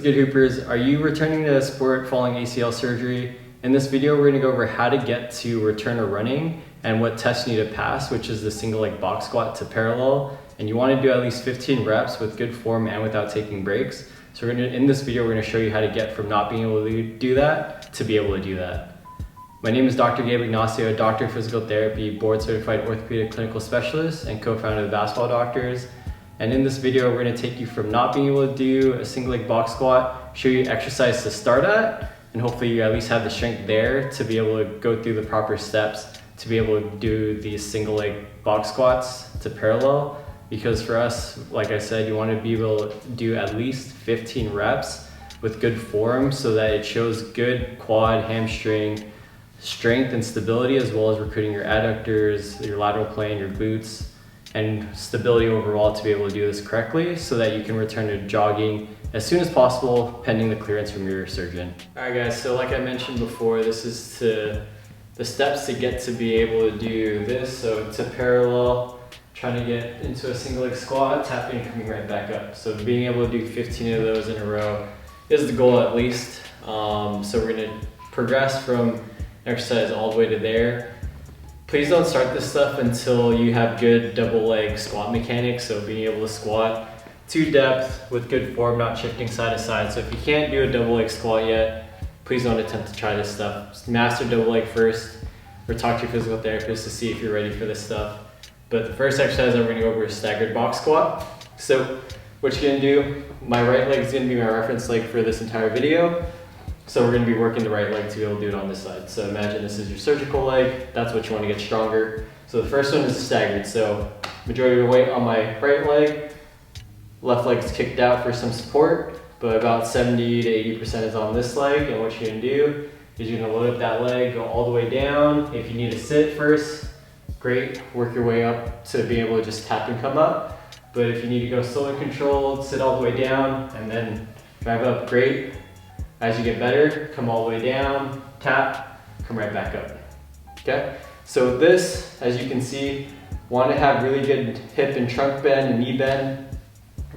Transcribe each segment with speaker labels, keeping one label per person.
Speaker 1: good, Hoopers? Are you returning to sport following ACL surgery? In this video, we're gonna go over how to get to return to running and what tests you need to pass, which is the single leg box squat to parallel. And you wanna do at least 15 reps with good form and without taking breaks. So in this video, we're gonna show you how to get from not being able to do that to be able to do that. My name is Dr. Gabe, doctor of physical therapy, board certified orthopedic clinical specialist, and co-founder of the Basketball Doctors. And in this video, we're gonna take you from not being able to do a single leg box squat, show you exercise to start at, and hopefully you at least have the strength there to be able to go through the proper steps to be able to do these single leg box squats to parallel. Because for us, like I said, you wanna be able to do at least 15 reps with good form so that it shows good quad, hamstring, strength and stability, as well as recruiting your adductors, your lateral plane, your glutes, and stability overall to be able to do this correctly so that you can return to jogging as soon as possible, pending the clearance from your surgeon. All right guys, so like I mentioned before, this is the steps to get to be able to do this. So to parallel, trying to get into a single leg squat, tapping and coming right back up. So being able to do 15 of those in a row is the goal at least. So we're gonna progress from exercise all the way to there. Please don't start this stuff until you have good double leg squat mechanics. So being able to squat to depth with good form, not shifting side to side. So if you can't do a double leg squat yet, please don't attempt to try this stuff. Just master double leg first, or talk to your physical therapist to see if you're ready for this stuff. But the first exercise I'm gonna go over is staggered box squat. So what you're gonna do, my right leg is gonna be my reference leg for this entire video. So we're gonna be working the right leg to be able to do it on this side. So imagine this is your surgical leg, that's what you wanna get stronger. So the first one is staggered. So majority of the weight on my right leg, left leg is kicked out for some support, but about 70 to 80% is on this leg. And what you're gonna do is you're gonna load up that leg, go all the way down. If you need to sit first, great, work your way up to be able to just tap and come up. But if you need to go slow and controlled, sit all the way down and then drive up, great. As you get better, come all the way down, tap, come right back up, okay? So this, as you can see, want to have really good hip and trunk bend and knee bend.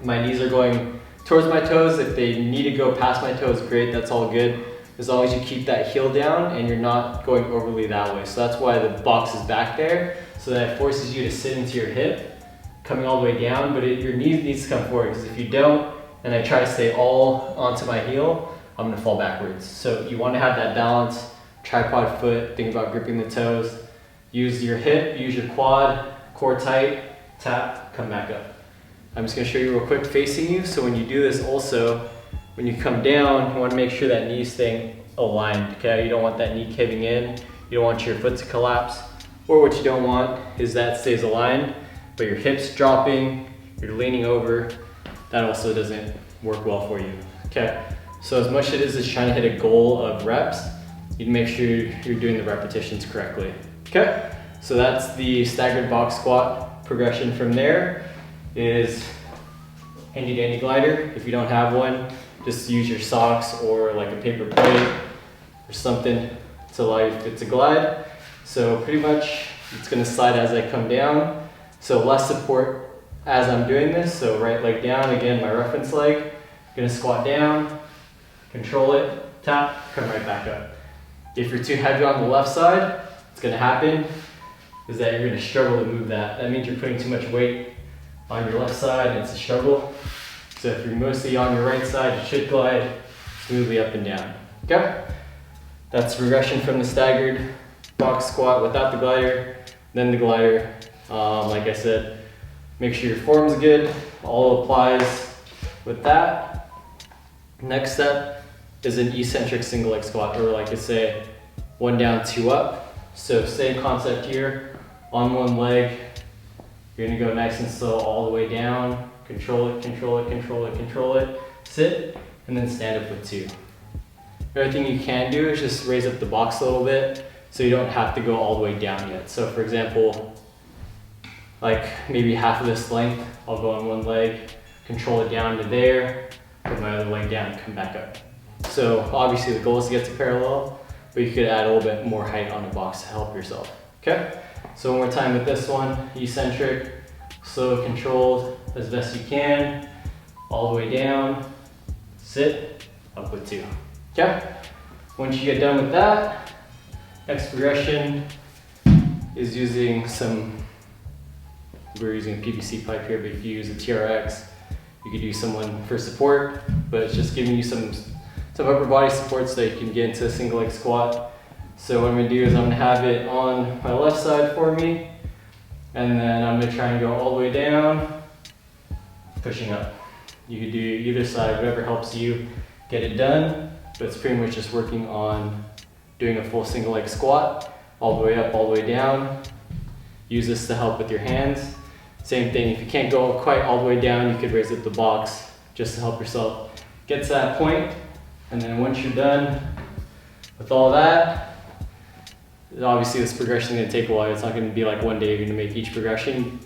Speaker 1: My knees are going towards my toes. If they need to go past my toes, great, that's all good. As long as you keep that heel down and you're not going overly that way. So that's why the box is back there, so that it forces you to sit into your hip, coming all the way down, but your knees needs to come forward, because if you don't, and I try to stay all onto my heel, I'm gonna fall backwards. So you wanna have that balance, tripod foot, think about gripping the toes, use your hip, use your quad, core tight, tap, come back up. I'm just gonna show you real quick facing you. So when you do this also, when you come down, you wanna make sure that knee's staying aligned, okay? You don't want that knee caving in, you don't want your foot to collapse, or what you don't want is that it stays aligned, but your hips dropping, you're leaning over, that also doesn't work well for you, okay? So as much as it is trying to hit a goal of reps, you need to make sure you're doing the repetitions correctly, okay? So that's the staggered box squat. Progression from there is handy dandy glider. If you don't have one, just use your socks or like a paper plate or something to allow your foot to glide. So pretty much it's gonna slide as I come down. So less support as I'm doing this. So right leg down, again, my reference leg. Gonna squat down, control it, tap, come right back up. If you're too heavy on the left side, what's gonna happen is that you're gonna struggle to move that. That means you're putting too much weight on your left side and it's a struggle. So if you're mostly on your right side, you should glide smoothly up and down, okay? That's progression from the staggered box squat without the glider, then the glider. Like I said, make sure your form's good, all applies with that. Next step is an eccentric single leg squat, or like I say, 1 down, 2 up. So same concept here, on one leg, you're gonna go nice and slow all the way down, control it, control it, control it, control it, sit, and then stand up with 2. Everything you can do is just raise up the box a little bit, so you don't have to go all the way down yet. So for example, like maybe half of this length, I'll go on one leg, control it down to there, put my other leg down, come back up. So obviously the goal is to get to parallel, but you could add a little bit more height on the box to help yourself, okay? So one more time with this one, eccentric, slow, controlled as best you can, all the way down, sit, up with 2. Okay? Once you get done with that, next progression is using we're using a PVC pipe here, but if you use a TRX, you could use someone for support, but it's just giving you some upper body support so that you can get into a single leg squat. So what I'm gonna do is I'm gonna have it on my left side for me, and then I'm gonna try and go all the way down, pushing up. You could do either side, whatever helps you get it done, but it's pretty much just working on doing a full single leg squat, all the way up, all the way down. Use this to help with your hands. Same thing, if you can't go quite all the way down, you could raise up the box just to help yourself get to that point. And then once you're done with all that, obviously this progression is gonna take a while. It's not gonna be like one day you're gonna make each progression.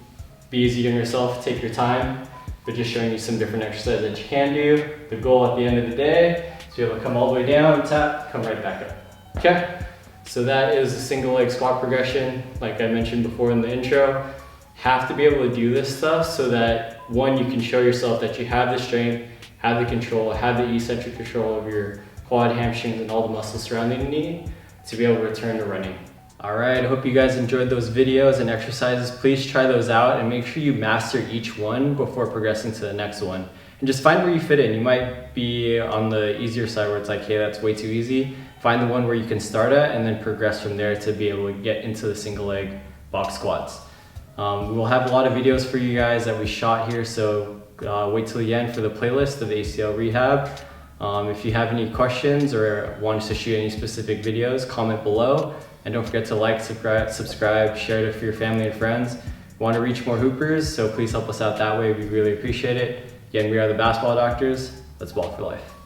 Speaker 1: Be easy on yourself, take your time, but just showing you some different exercises that you can do. The goal at the end of the day is to be able to come all the way down, tap, come right back up. Okay? So that is a single leg squat progression. Like I mentioned before in the intro, have to be able to do this stuff so that one, you can show yourself that you have the strength, have the control, have the eccentric control over your quad, hamstrings, and all the muscles surrounding the knee to be able to return to running. All right, I hope you guys enjoyed those videos and exercises. Please try those out and make sure you master each one before progressing to the next one. And just find where you fit in. You might be on the easier side where it's like, hey, that's way too easy. Find the one where you can start at and then progress from there to be able to get into the single leg box squats. We'll have a lot of videos for you guys that we shot here, so wait till the end for the playlist of ACL Rehab. If you have any questions or want us to shoot any specific videos, comment below. And don't forget to like, subscribe, share it with your family and friends. We want to reach more hoopers, so please help us out that way. We really appreciate it. Again, we are the Basketball Doctors. Let's ball for life.